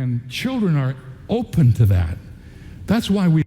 And children are open to that. That's why we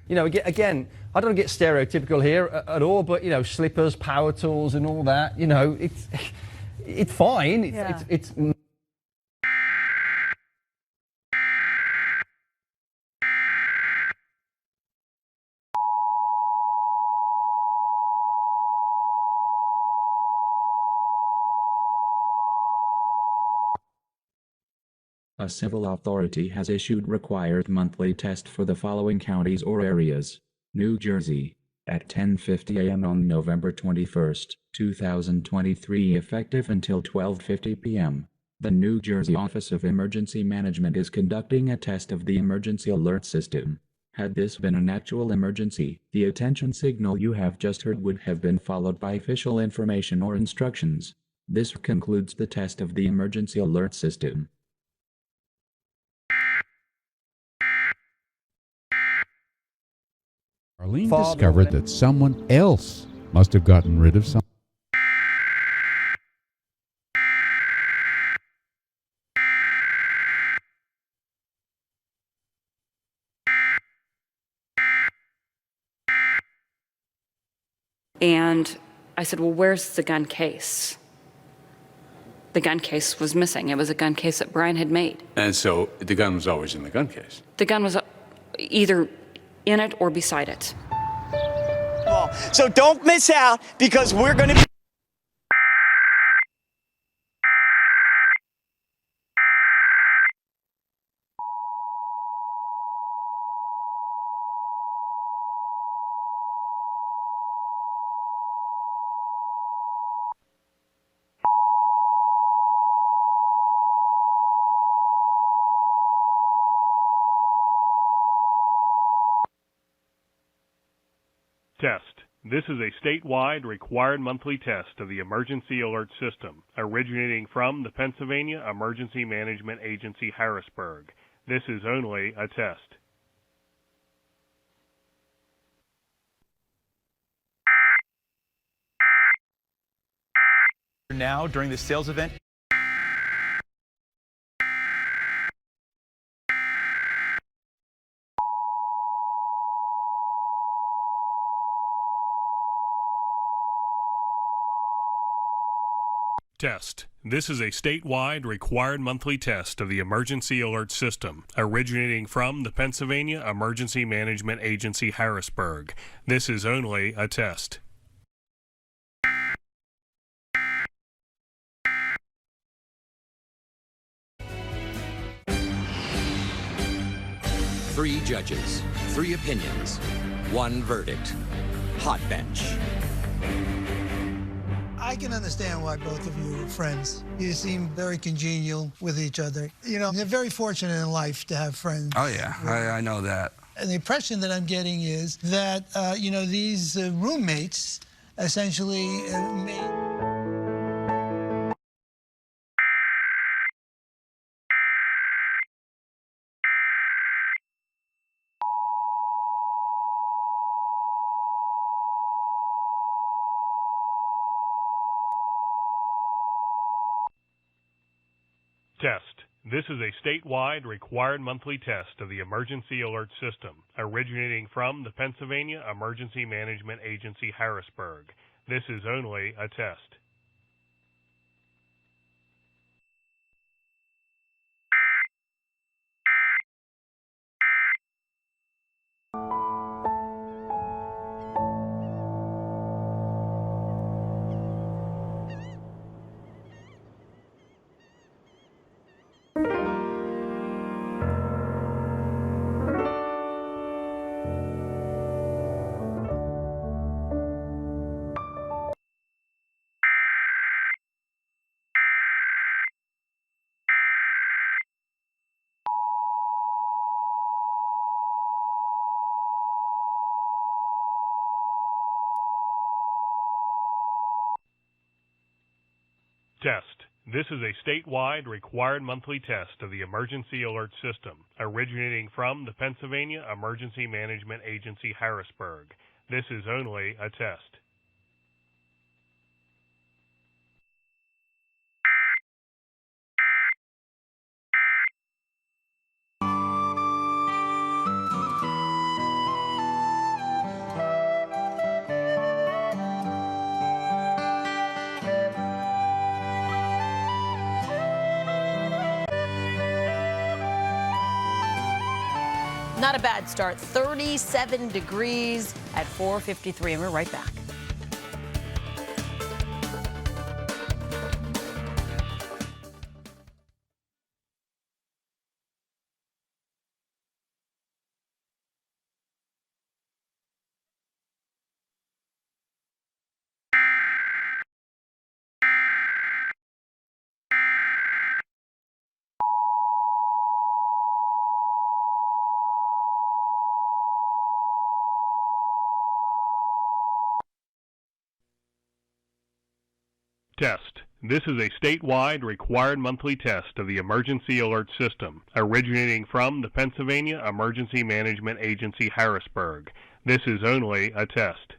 You know, again, I don't get stereotypical here at all, but, you know, slippers, power tools and all that, you know, it's fine. It's A civil authority has issued required monthly test for the following counties or areas. New Jersey, at 10:50 a.m. on November 21st, 2023, effective until 12:50 p.m. The New Jersey Office of Emergency Management is conducting a test of the emergency alert system. Had this been an actual emergency, the attention signal you have just heard would have been followed by official information or instructions. This concludes the test of the emergency alert system. Arlene discovered that someone else must have gotten rid of some. And I said, well, where's the gun case? The gun case was missing. It was a gun case that Brian had made. And so the gun was always in the gun case? The gun was either in it or beside it. So don't miss out, because we're going to be... Test. This is a statewide required monthly test of the emergency alert system, originating from the Pennsylvania Emergency Management Agency, Harrisburg. This is only a test. Now, during the sales event, Test. This is a statewide required monthly test of the emergency alert system, originating from the Pennsylvania Emergency Management Agency, Harrisburg. This is only a test. Three judges, three opinions, one verdict. Hot bench. I can understand why both of you are friends. You seem very congenial with each other. You know, you're very fortunate in life to have friends. Oh, yeah, I know that. And the impression that I'm getting is that, you know, these roommates essentially made... Test. This is a statewide required monthly test of the emergency alert system, originating from the Pennsylvania Emergency Management Agency, Harrisburg. This is only a test. Test. This is a statewide required monthly test of the emergency alert system, originating from the Pennsylvania Emergency Management Agency, Harrisburg. This is only a test. Not a bad start. 37 degrees at 4:53, and we're right back. Test. This is a statewide required monthly test of the emergency alert system, originating from the Pennsylvania Emergency Management Agency, Harrisburg. This is only a test.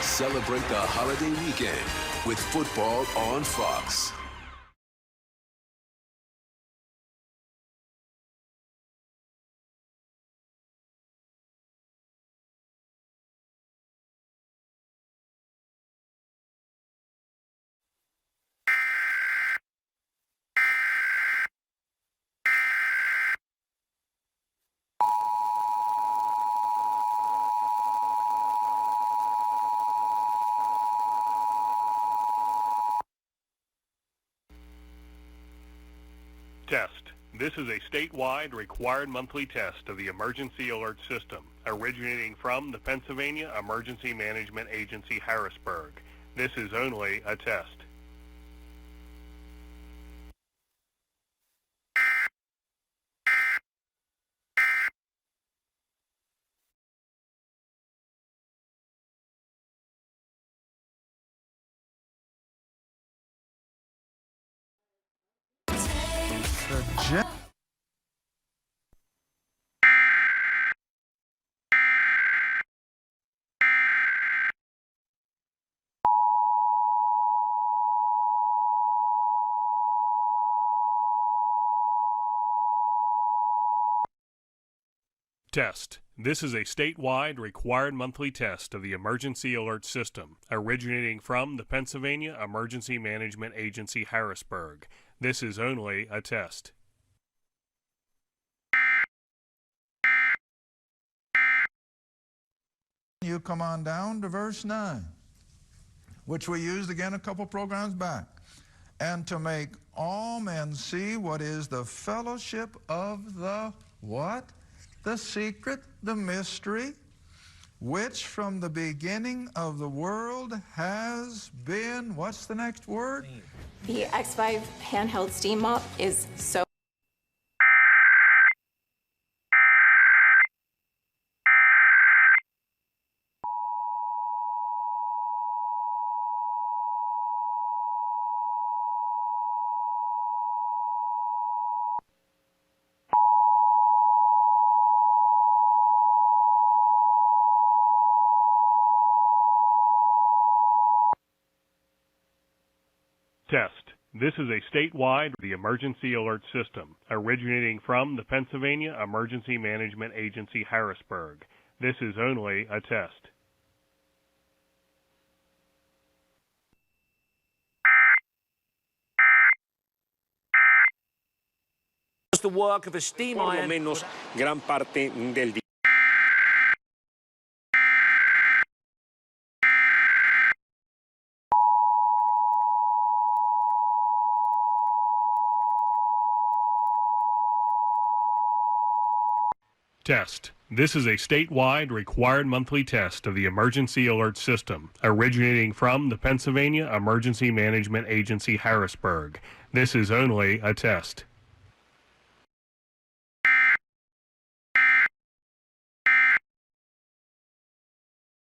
Celebrate the holiday weekend with football on Fox. Test. This is a statewide required monthly test of the emergency alert system, originating from the Pennsylvania Emergency Management Agency, Harrisburg. This is only a test. Test. This is a statewide required monthly test of the emergency alert system, originating from the Pennsylvania Emergency Management Agency, Harrisburg. This is only a test. You come on down to verse 9, which we used again a couple programs back. And to make all men see what is the fellowship of the what? The secret, the mystery, which from the beginning of the world has been, what's the next word? The X5 handheld steam mop is so Test. This is a statewide the emergency alert system, originating from the Pennsylvania Emergency Management Agency, Harrisburg. This is only a test. The work of a steam iron. menos gran parte del Test. This is a statewide required monthly test of the emergency alert system, originating from the Pennsylvania Emergency Management Agency, Harrisburg. This is only a test.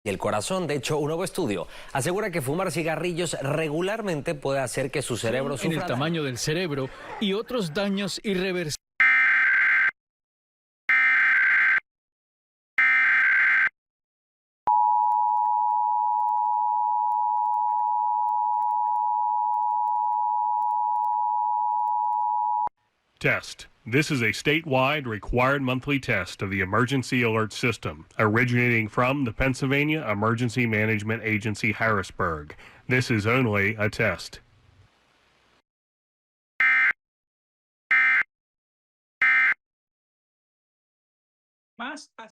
Y el corazón. De hecho, un nuevo estudio asegura que fumar cigarrillos regularmente puede hacer que su cerebro sufra en el tamaño del cerebro y otros daños irreversibles. Test. This is a statewide required monthly test of the emergency alert system, originating from the Pennsylvania Emergency Management Agency, Harrisburg. This is only a test. Más